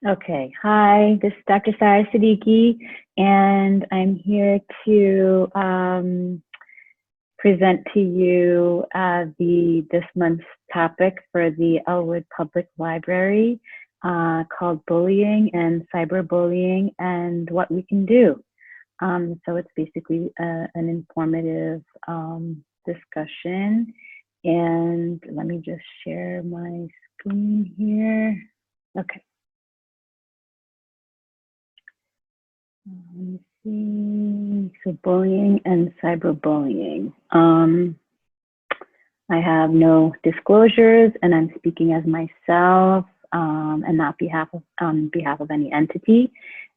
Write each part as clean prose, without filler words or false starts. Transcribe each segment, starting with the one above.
Okay, hi, this is Dr. Sara Siddiqui, and I'm here to present to you this month's topic for the Elwood Public Library called Bullying and Cyberbullying and What We Can Do. So it's basically an informative discussion, and let me just share my screen here. Okay. Let me see. So bullying and cyberbullying. I have no disclosures, and I'm speaking as myself and not on behalf of any entity.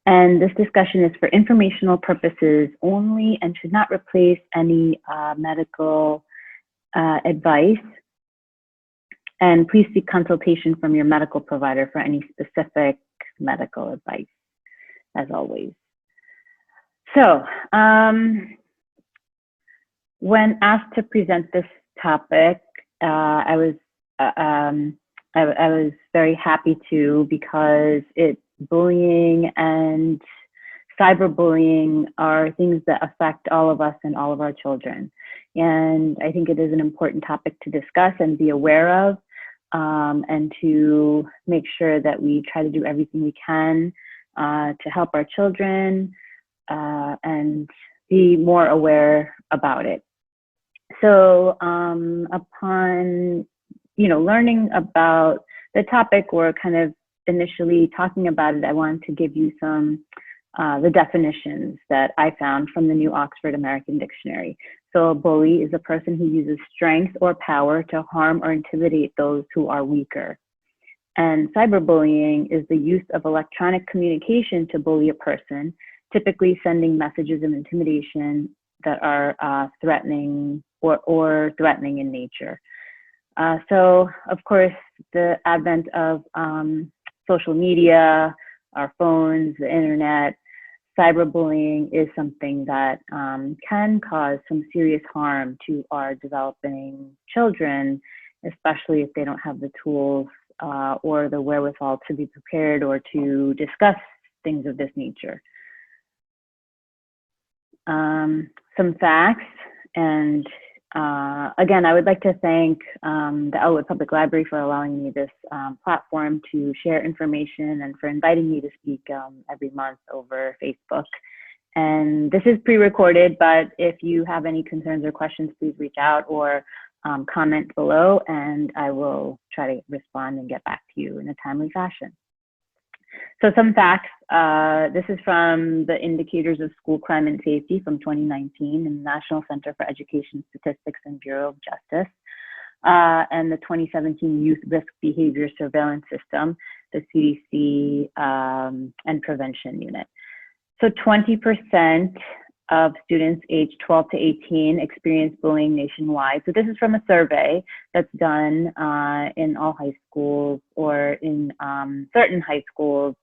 And this discussion is for informational purposes only and should not replace any medical advice. And please seek consultation from your medical provider for any specific medical advice, as always. So, when asked to present this topic, I was very happy to, because bullying and cyberbullying are things that affect all of us and all of our children. And I think it is an important topic to discuss and be aware of, and to make sure that we try to do everything we can to help our children and be more aware about it. So upon learning about the topic, or kind of initially talking about it, I wanted to give you some the definitions that I found from the New Oxford American Dictionary. So a bully is a person who uses strength or power to harm or intimidate those who are weaker. And cyberbullying is the use of electronic communication to bully a person, typically sending messages of intimidation that are threatening or threatening in nature. So, of course, the advent of social media, our phones, the internet, cyberbullying is something that can cause some serious harm to our developing children, especially if they don't have the tools or the wherewithal to be prepared or to discuss things of this nature. Some facts, and again, I would like to thank the Elwood Public Library for allowing me this platform to share information and for inviting me to speak every month over Facebook. And this is pre-recorded, but if you have any concerns or questions, please reach out or comment below, and I will try to respond and get back to you in a timely fashion. So some facts, this is from the Indicators of School Crime and Safety from 2019 in the National Center for Education Statistics and Bureau of Justice, and the 2017 Youth Risk Behavior Surveillance System, the CDC and Prevention Unit. So 20% of students aged 12 to 18 experience bullying nationwide. So this is from a survey that's done in all high schools, or in certain high schools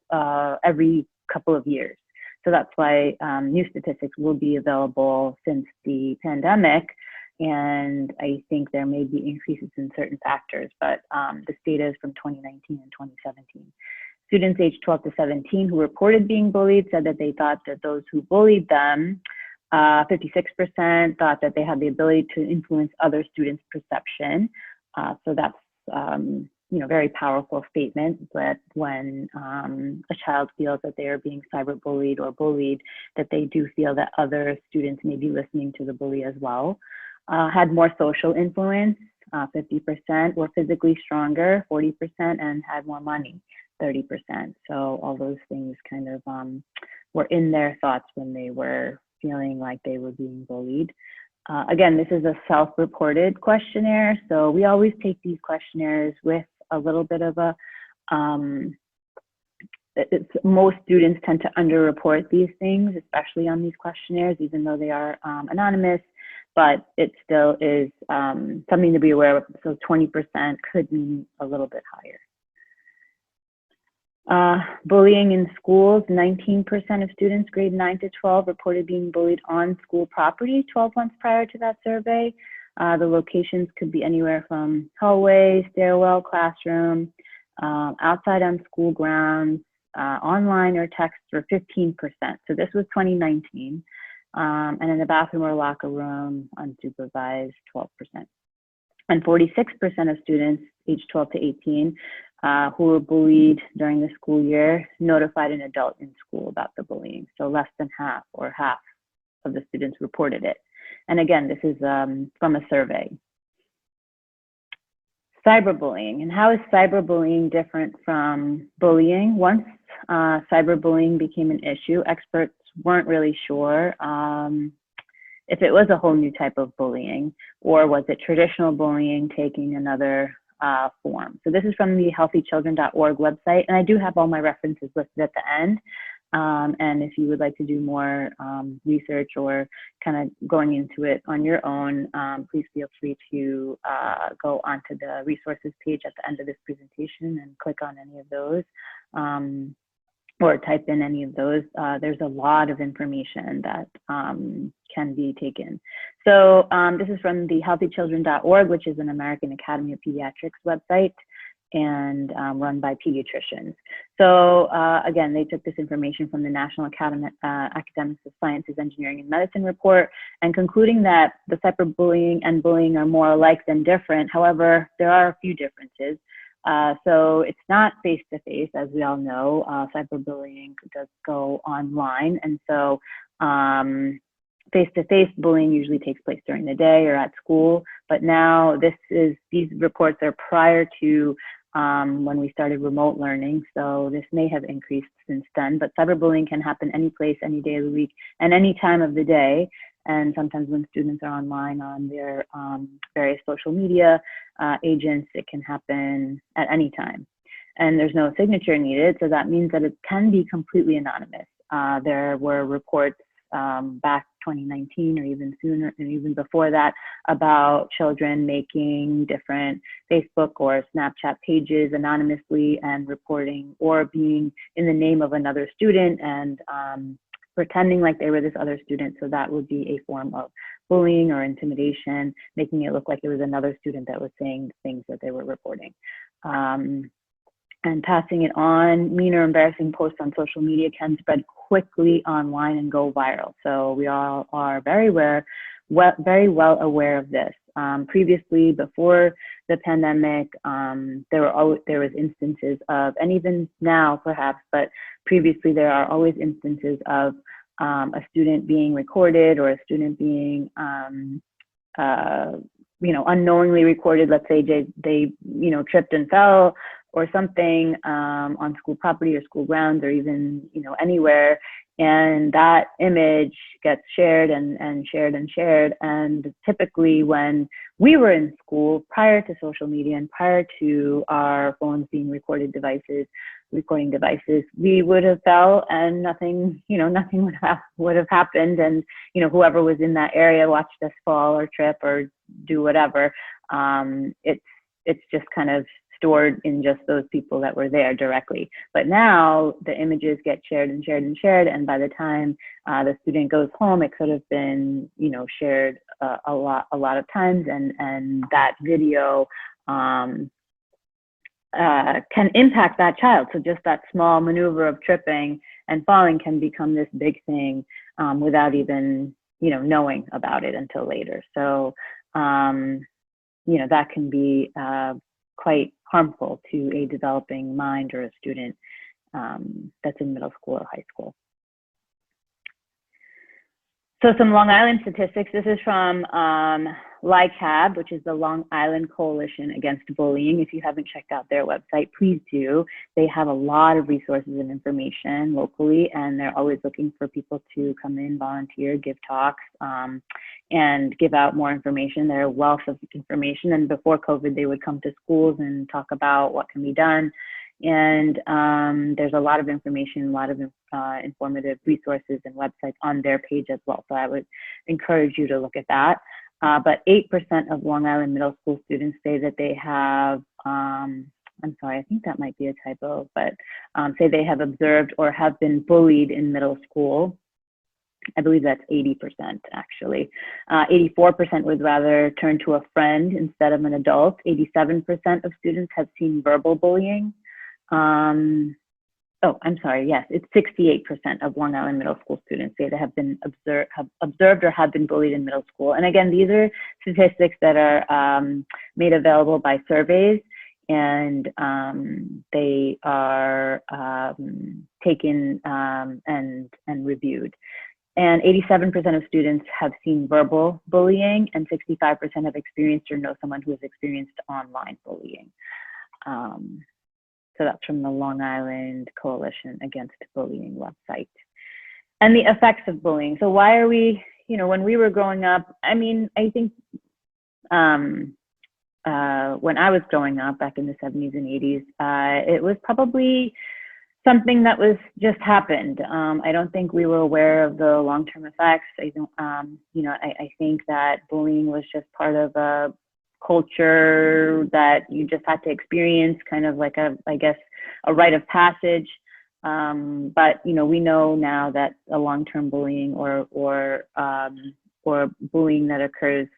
every couple of years. So that's why new statistics will be available since the pandemic. And I think there may be increases in certain factors, but this data is from 2019 and 2017. Students aged 12 to 17 who reported being bullied said that they thought that those who bullied them, 56% thought that they had the ability to influence other students' perception. So that's very powerful statement, that when a child feels that they are being cyberbullied or bullied, that they do feel that other students may be listening to the bully as well. Had more social influence, 50%, were physically stronger, 40%, and had more money, 30%. So all those things kind of were in their thoughts when they were feeling like they were being bullied. Again, this is a self-reported questionnaire, so we always take these questionnaires with a little bit of a, most students tend to underreport these things, especially on these questionnaires, even though they are anonymous, but it still is something to be aware of. So 20% could mean a little bit higher. Bullying in schools, 19% of students grade 9 to 12 reported being bullied on school property 12 months prior to that survey. The locations could be anywhere from hallway, stairwell, classroom, outside on school grounds, online or text were 15%. So this was 2019. And in the bathroom or locker room, unsupervised, 12%. And 46% of students aged 12 to 18 who were bullied during the school year notified an adult in school about the bullying. So less than half or half of the students reported it. And again, this is from a survey. Cyberbullying, and how is cyberbullying different from bullying? Once cyberbullying became an issue, experts weren't really sure if it was a whole new type of bullying, or was it traditional bullying taking another form. So this is from the healthychildren.org website, and I do have all my references listed at the end. And if you would like to do more research or kind of going into it on your own, please feel free to go onto the resources page at the end of this presentation and click on any of those, or type in any of those. There's a lot of information that can be taken. So this is from the healthychildren.org, which is an American Academy of Pediatrics website, and run by pediatricians. So again, they took this information from the National Academics of Sciences, Engineering, and Medicine report, and concluding that the cyberbullying and bullying are more alike than different. However, there are a few differences. So it's not face-to-face, as we all know. Cyberbullying does go online, and so face-to-face bullying usually takes place during the day or at school. But now these reports are prior to when we started remote learning, so this may have increased since then. But cyberbullying can happen any place, any day of the week, and any time of the day. And sometimes when students are online on their various social media agents, it can happen at any time. And there's no signature needed, so that means that it can be completely anonymous. There were reports back 2019 or even sooner, and even before that, about children making different Facebook or Snapchat pages anonymously and reporting, or being in the name of another student and pretending like they were this other student. So that would be a form of bullying or intimidation, making it look like it was another student that was saying things that they were reporting. And passing it on, mean or embarrassing posts on social media can spread quickly online and go viral. So we all are very well aware of this. Previously, before the pandemic, there was instances of, and even now perhaps, but previously there are always instances of a student being recorded, or a student being unknowingly recorded. Let's say they tripped and fell or something on school property or school grounds, or even anywhere, and that image gets shared and shared and shared. And typically when we were in school, prior to social media and prior to our phones being recording devices, we would have fell and nothing would have happened. And whoever was in that area watched us fall or trip or do whatever. It's just kind of stored in just those people that were there directly. But now the images get shared and shared and shared, and by the time the student goes home, it could have been shared a lot of times, and that video can impact that child. So just that small maneuver of tripping and falling can become this big thing without even knowing about it until later. So that can be quite harmful to a developing mind or a student that's in middle school or high school. So some Long Island statistics. This is from LICAB, which is the Long Island Coalition Against Bullying. If you haven't checked out their website, please do. They have a lot of resources and information locally, and they're always looking for people to come in, volunteer, give talks, and give out more information. They're a wealth of information, and before COVID, they would come to schools and talk about what can be done. And there's a lot of information, a lot of informative resources and websites on their page as well. So I would encourage you to look at that. But 8% of Long Island middle school students say that they have, I'm sorry, I think that might be a typo, but say they have observed or have been bullied in middle school. I believe that's 80% actually. 84% would rather turn to a friend instead of an adult. 87% of students have seen verbal bullying. oh, I'm sorry, yes, it's 68% of Long Island middle school students say they have been observed or have been bullied in middle school. And again, these are statistics that are made available by surveys, and they are taken and reviewed. And 87% of students have seen verbal bullying, and 65% have experienced or know someone who has experienced online bullying. So that's from the Long Island Coalition Against Bullying website. And the effects of bullying. So why are we, you know, when we were growing up, I mean, I think when I was growing up back in the 70s and 80s, it was probably something that was just happened. I don't think we were aware of the long-term effects. I don't, you know, I think that bullying was just part of a culture that you just had to experience, kind of like I guess, a rite of passage. But you know, we know now that a long-term bullying or bullying that occurs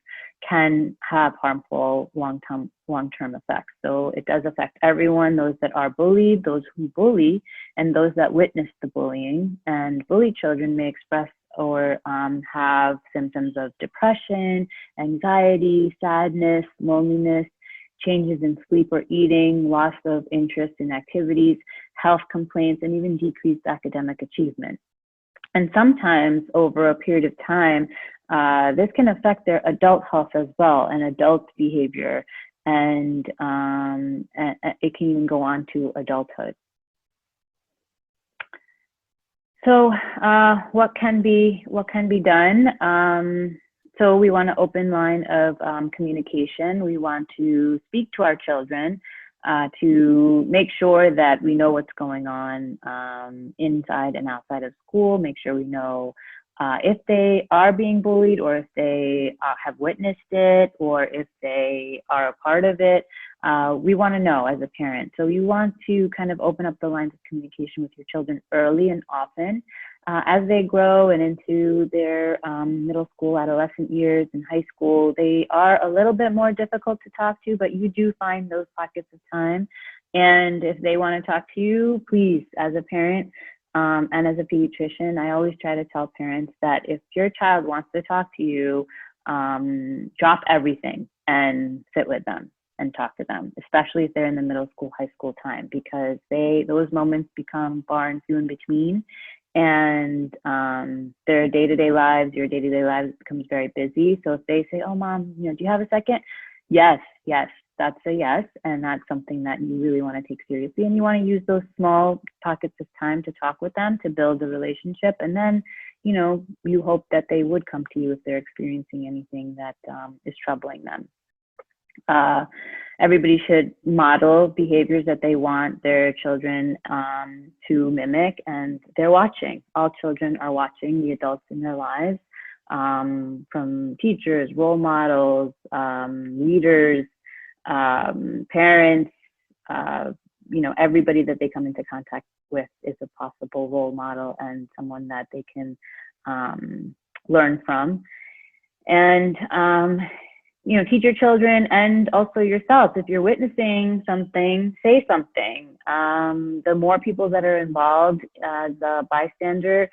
can have harmful long-term effects. So it does affect everyone: those that are bullied, those who bully, and those that witness the bullying. And bullied children may express or have symptoms of depression, anxiety, sadness, loneliness, changes in sleep or eating, loss of interest in activities, health complaints, and even decreased academic achievement. And sometimes over a period of time, this can affect their adult health as well, and adult behavior, and it can even go on to adulthood. So what can be done? So we want an open line of communication. We want to speak to our children to make sure that we know what's going on inside and outside of school. Make sure we know if they are being bullied, or if they have witnessed it, or if they are a part of it. We want to know as a parent. So you want to kind of open up the lines of communication with your children early and often. As they grow and into their middle school, adolescent years, and high school, they are a little bit more difficult to talk to, but you do find those pockets of time. And if they want to talk to you, please, as a parent and as a pediatrician, I always try to tell parents that if your child wants to talk to you, drop everything and sit with them and talk to them, especially if they're in the middle school, high school time, because those moments become far and few in between. And their day-to-day lives, your day-to-day lives becomes very busy. So if they say, "Oh, Mom, you know, do you have a second?" Yes, that's a yes, and that's something that you really want to take seriously. And you want to use those small pockets of time to talk with them, to build a relationship. And then, you know, you hope that they would come to you if they're experiencing anything that is troubling them. Everybody should model behaviors that they want their children to mimic, and they're watching. All children are watching the adults in their lives, from teachers, role models, leaders, parents, you know, everybody that they come into contact with is a possible role model and someone that they can learn from. And you know, teach your children and also yourself. If you're witnessing something, say something. The more people that are involved as a bystander,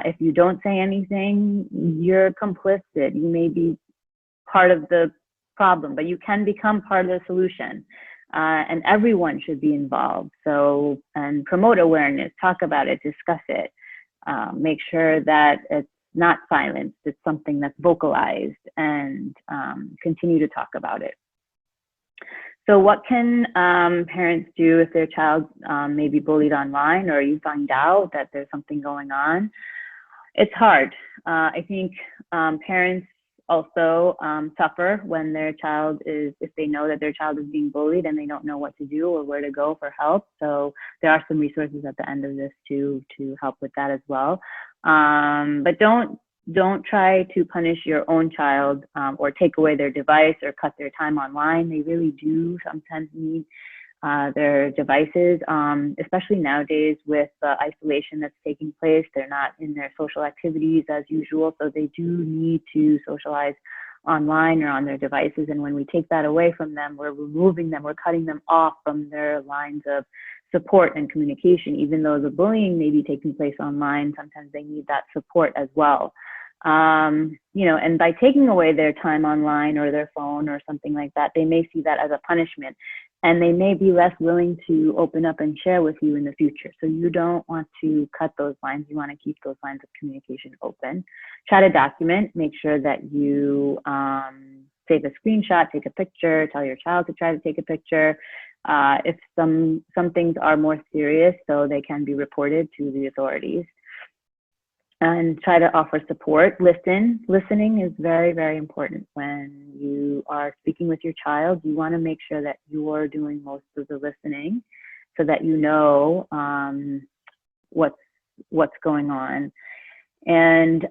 if you don't say anything, you're complicit. You may be part of the problem, but you can become part of the solution. And everyone should be involved. So, and promote awareness, talk about it, discuss it. Make sure that it's not silenced, it's something that's vocalized, and continue to talk about it. So what can parents do if their child may be bullied online, or you find out that there's something going on? It's hard. I think parents also suffer when their child if they know that their child is being bullied and they don't know what to do or where to go for help. So there are some resources at the end of this to help with that as well. But don't try to punish your own child or take away their device or cut their time online. They really do sometimes need their devices, especially nowadays with the isolation that's taking place. They're not in their social activities as usual, so they do need to socialize online or on their devices. And when we take that away from them, we're removing them, we're cutting them off from their lines of support and communication. Even though the bullying may be taking place online, sometimes they need that support as well. You know, and by taking away their time online or their phone or something like that, they may see that as a punishment, and they may be less willing to open up and share with you in the future. So you don't want to cut those lines. You want to keep those lines of communication open. Try to document, make sure that you save a screenshot, take a picture, tell your child to try to take a picture. If some things are more serious, so they can be reported to the authorities. And try to offer support. Listening is very, very important. When you are speaking with your child, you want to make sure that you are doing most of the listening so that you know what's going on. And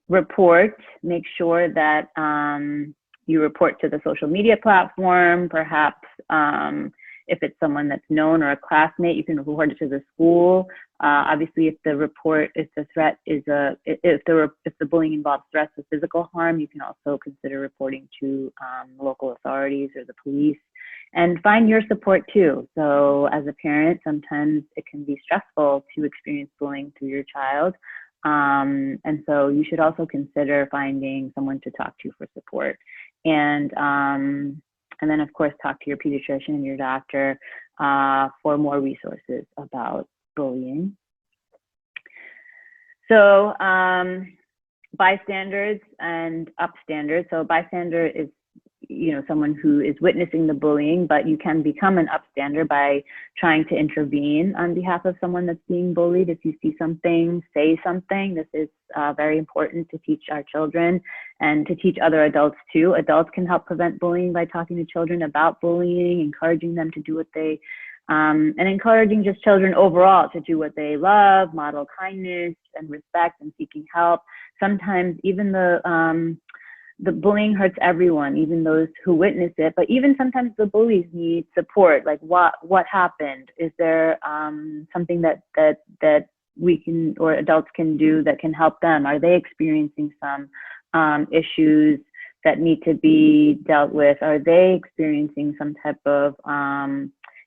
report, make sure that you report to the social media platform. Perhaps if it's someone that's known or a classmate, you can report it to the school. Obviously, if the threat is if the bullying involves threats of physical harm, you can also consider reporting to local authorities or the police. And find your support too. So as a parent, sometimes it can be stressful to experience bullying through your child. And so you should also consider finding someone to talk to for support. And then, of course, talk to your pediatrician and your doctor for more resources about bullying. So bystanders and upstanders. So bystander is, you know, someone who is witnessing the bullying, but you can become an upstander by trying to intervene on behalf of someone that's being bullied. If you see something, say something. This is very important to teach our children and to teach other adults too. Adults can help prevent bullying by talking to children about bullying, encouraging them to do what they, and encouraging just children overall to do what they love, model kindness and respect and seeking help. Sometimes even the bullying hurts everyone, even those who witness it, but even sometimes the bullies need support. Like what happened? Is there something that we can, or adults can do that can help them? Are they experiencing some issues that need to be dealt with? Are they experiencing some type of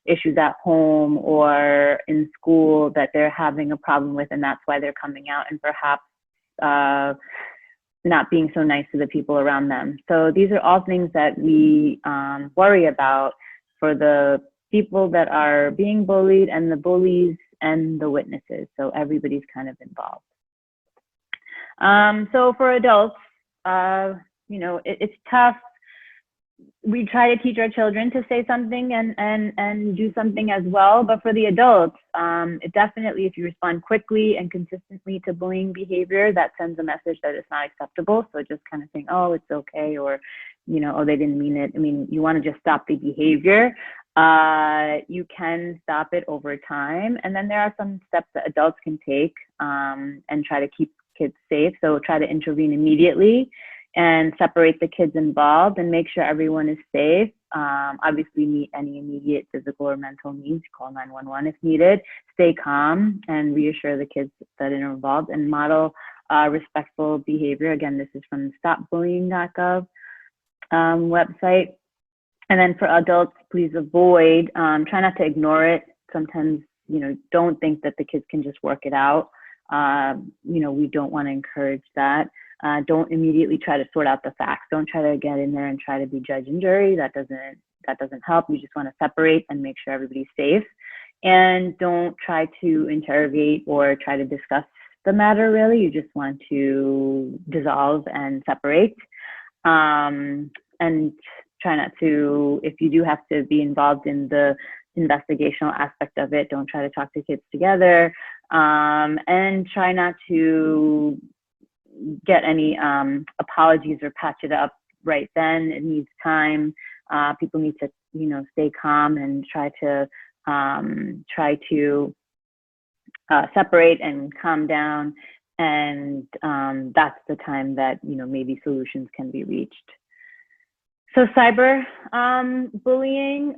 issues at home or in school that they're having a problem with, and that's why they're coming out and perhaps not being so nice to the people around them? So these are all things that we worry about for the people that are being bullied and the bullies and the witnesses. So everybody's kind of involved. So for adults, you know, it's tough. We try to teach our children to say something and do something as well. But for the adults, it definitely, if you respond quickly and consistently to bullying behavior, that sends a message that it's not acceptable. So just kind of saying, oh, it's okay, or, you know, oh, they didn't mean it. I mean, you want to just stop the behavior. You can stop it over time. And then there are some steps that adults can take and try to keep kids safe. So try to intervene immediately and separate the kids involved and make sure everyone is safe. Obviously, meet any immediate physical or mental needs. Call 911 if needed. Stay calm and reassure the kids that are involved, and model respectful behavior. Again, this is from the stopbullying.gov website. And then for adults, please avoid, try not to ignore it. Sometimes, you know, don't think that the kids can just work it out. You know, we don't want to encourage that. Don't immediately try to sort out the facts. Don't try to get in there and try to be judge and jury. That doesn't help. You just want to separate and make sure everybody's safe. And don't try to interrogate or try to discuss the matter, really. You just want to dissolve and separate. And try not to, if you do have to be involved in the investigational aspect of it, don't try to talk to kids together. And try not to get any apologies or patch it up right then. It needs time. People need to, you know, stay calm and try to separate and calm down. And that's the time that, you know, maybe solutions can be reached. So cyber bullying.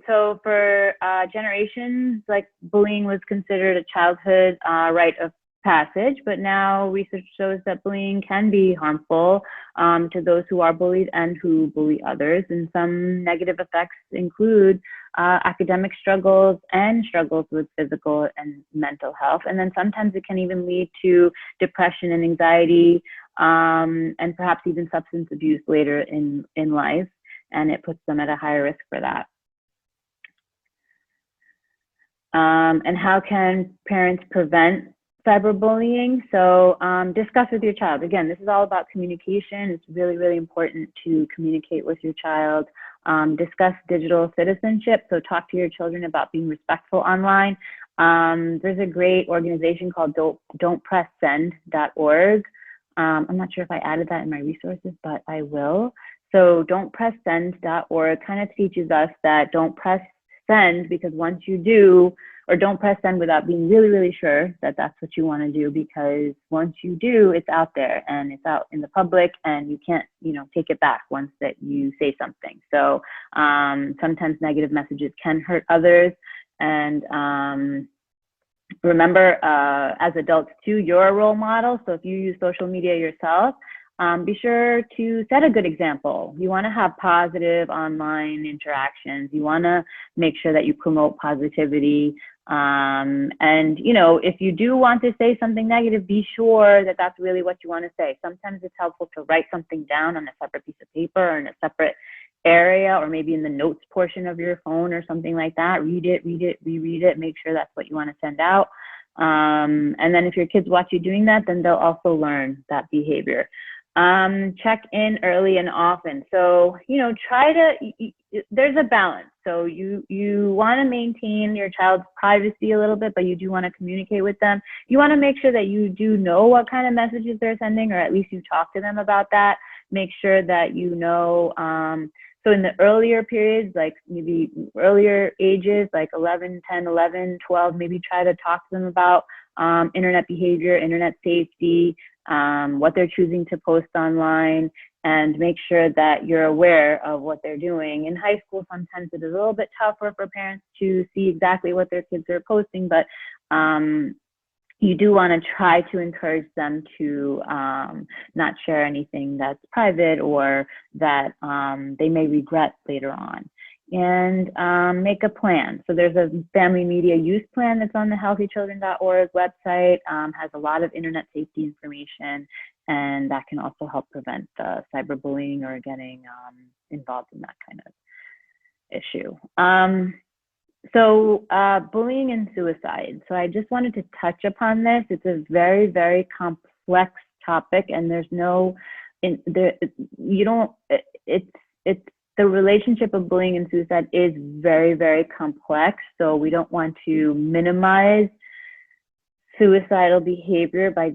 So for generations, like, bullying was considered a childhood right of passage, but now research shows that bullying can be harmful to those who are bullied and who bully others. And some negative effects include academic struggles and struggles with physical and mental health. And then sometimes it can even lead to depression and anxiety, and perhaps even substance abuse later in life. And it puts them at a higher risk for that. And how can parents prevent cyberbullying? So discuss with your child. Again, this is all about communication. It's really, really important to communicate with your child. Discuss digital citizenship. So talk to your children about being respectful online. There's a great organization called don'tpresssend.org. I'm not sure if I added that in my resources, but I will. So don'tpresssend.org kind of teaches us that don't press send, because once you do, or don't press send without being really, really sure that that's what you want to do, because once you do, it's out there and it's out in the public and you can't, take it back once that you say something. So sometimes negative messages can hurt others. And remember, as adults too, you're a role model. So if you use social media yourself, be sure to set a good example. You want to have positive online interactions. You want to make sure that you promote positivity. And, if you do want to say something negative, be sure that that's really what you want to say. Sometimes it's helpful to write something down on a separate piece of paper or in a separate area, or maybe in the notes portion of your phone or something like that. Read it, reread it, make sure that's what you want to send out. And then if your kids watch you doing that, then they'll also learn that behavior. Check in early and often. So, there's a balance. So you want to maintain your child's privacy a little bit, but you do want to communicate with them. You want to make sure that you do know what kind of messages they're sending, or at least you talk to them about that. Make sure that you know, so in the earlier periods, like maybe earlier ages, like 11, 10, 11, 12, maybe try to talk to them about internet behavior, internet safety, what they're choosing to post online, and make sure that you're aware of what they're doing. In high school, sometimes it is a little bit tougher for parents to see exactly what their kids are posting, but you do want to try to encourage them to not share anything that's private or that they may regret later on. And make a plan. So there's a family media use plan that's on the healthychildren.org website, has a lot of internet safety information, and that can also help prevent cyberbullying or getting involved in that kind of issue. So bullying and suicide. So I just wanted to touch upon this. It's a very, very complex topic, and there's no, the relationship of bullying and suicide is very, very complex. So we don't want to minimize suicidal behavior by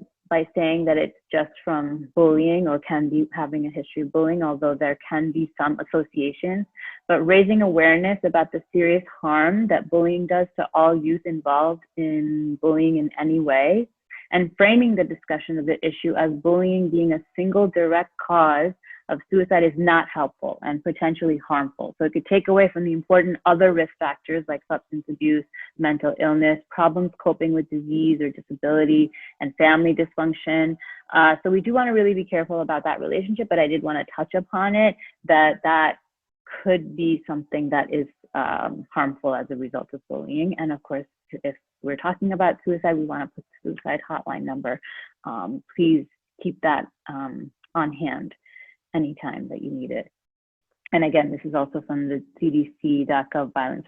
saying that it's just from bullying or can be having a history of bullying, although there can be some associations. But raising awareness about the serious harm that bullying does to all youth involved in bullying in any way, and framing the discussion of the issue as bullying being a single direct cause of suicide is not helpful and potentially harmful. So it could take away from the important other risk factors like substance abuse, mental illness, problems coping with disease or disability, and family dysfunction. So we do want to really be careful about that relationship, but I did want to touch upon it, that could be something that is harmful as a result of bullying. And of course, if we're talking about suicide, we want to put the suicide hotline number. Please keep that on hand anytime that you need it. And again, this is also from the cdc.gov violence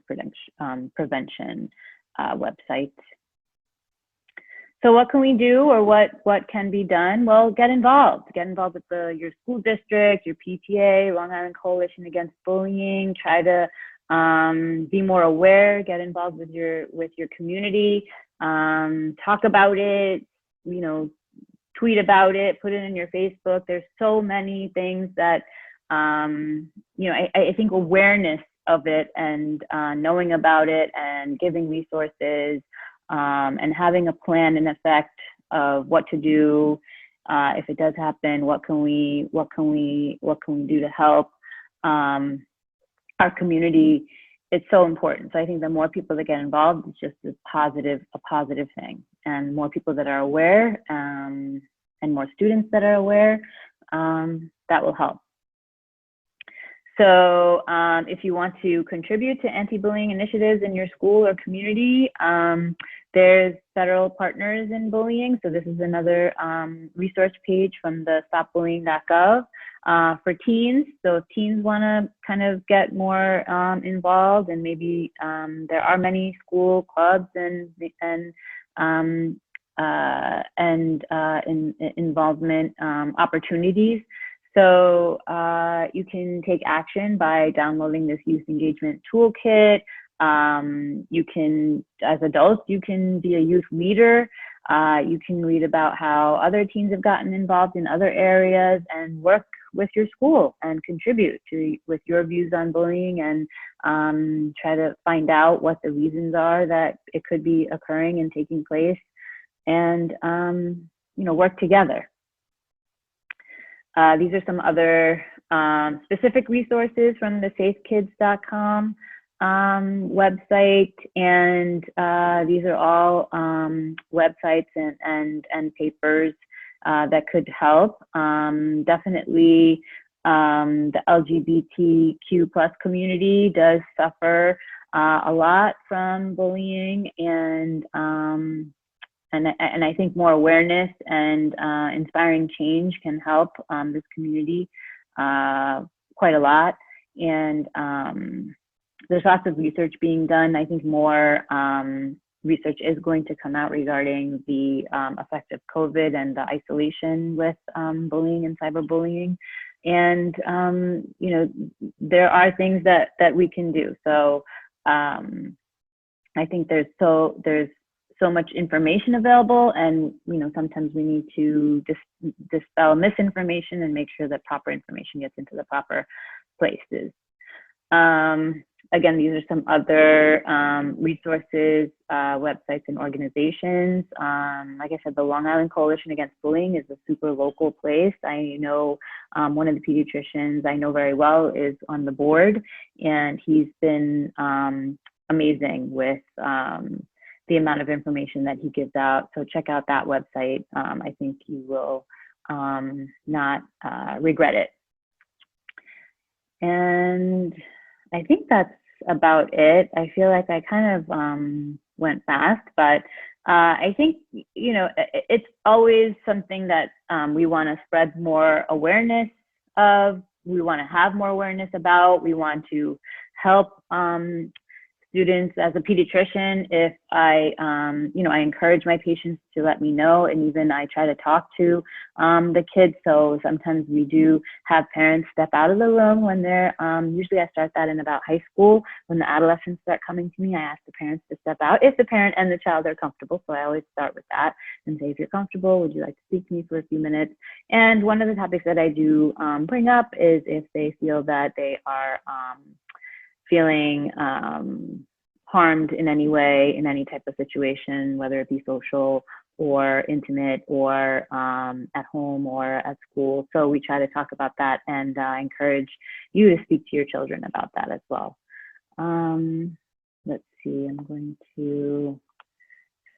prevention website. So what can we do, or what can be done? Well, get involved. Get involved with your school district, your PTA, Long Island Coalition Against Bullying. Try to be more aware. Get involved with your community. Talk about it. Tweet about it. Put it in your Facebook. There's so many things that I think awareness of it and knowing about it and giving resources. And having a plan in effect of what to do if it does happen. What can we do to help our community it's so important. So I think the more people that get involved, it's just a positive thing, and more people that are aware, and more students that are aware, that will help. So if you want to contribute to anti-bullying initiatives in your school or community, there's federal partners in bullying. So this is another resource page from the stopbullying.gov for teens. So if teens want to kind of get more involved, and maybe there are many school clubs and involvement opportunities. So you can take action by downloading this youth engagement toolkit. You can, as adults, you can be a youth leader. You can read about how other teens have gotten involved in other areas, and work with your school and contribute with your views on bullying, and try to find out what the reasons are that it could be occurring and taking place, and work together. These are some other specific resources from the safekids.com website, and these are all websites and papers that could help. Definitely the LGBTQ plus community does suffer a lot from bullying, and I think more awareness and inspiring change can help this community quite a lot. And there's lots of research being done. I think more research is going to come out regarding the effect of COVID and the isolation with bullying and cyberbullying. And there are things that we can do. So I think there's so much information available, and sometimes we need to dispel misinformation and make sure that proper information gets into the proper places. Again, these are some other resources, websites, and organizations. Like I said, the Long Island Coalition Against Bullying is a super local place. I know one of the pediatricians I know very well is on the board, and he's been amazing with the amount of information that he gives out. So check out that website. I think you will not regret it. And I think that's about it. I feel like I kind of went fast, but I think, it's always something that we want to spread more awareness of, we want to have more awareness about, we want to help students. As a pediatrician, if I encourage my patients to let me know, and even I try to talk to the kids. So sometimes we do have parents step out of the room when they're, usually I start that in about high school. When the adolescents start coming to me, I ask the parents to step out if the parent and the child are comfortable. So I always start with that and say, if you're comfortable, would you like to speak to me for a few minutes? And one of the topics that I do bring up is if they feel that they are feeling harmed in any way, in any type of situation, whether it be social or intimate, or at home or at school. So we try to talk about that, and encourage you to speak to your children about that as well. Let's see, I'm going to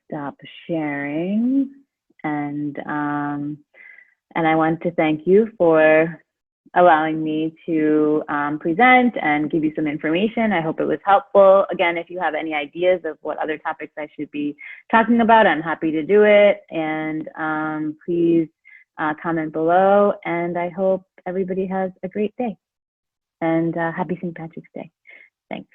stop sharing, and I want to thank you for allowing me to present and give you some information. I hope it was helpful. Again, if you have any ideas of what other topics I should be talking about, I'm happy to do it. And please comment below. And I hope everybody has a great day. And happy St. Patrick's Day. Thanks.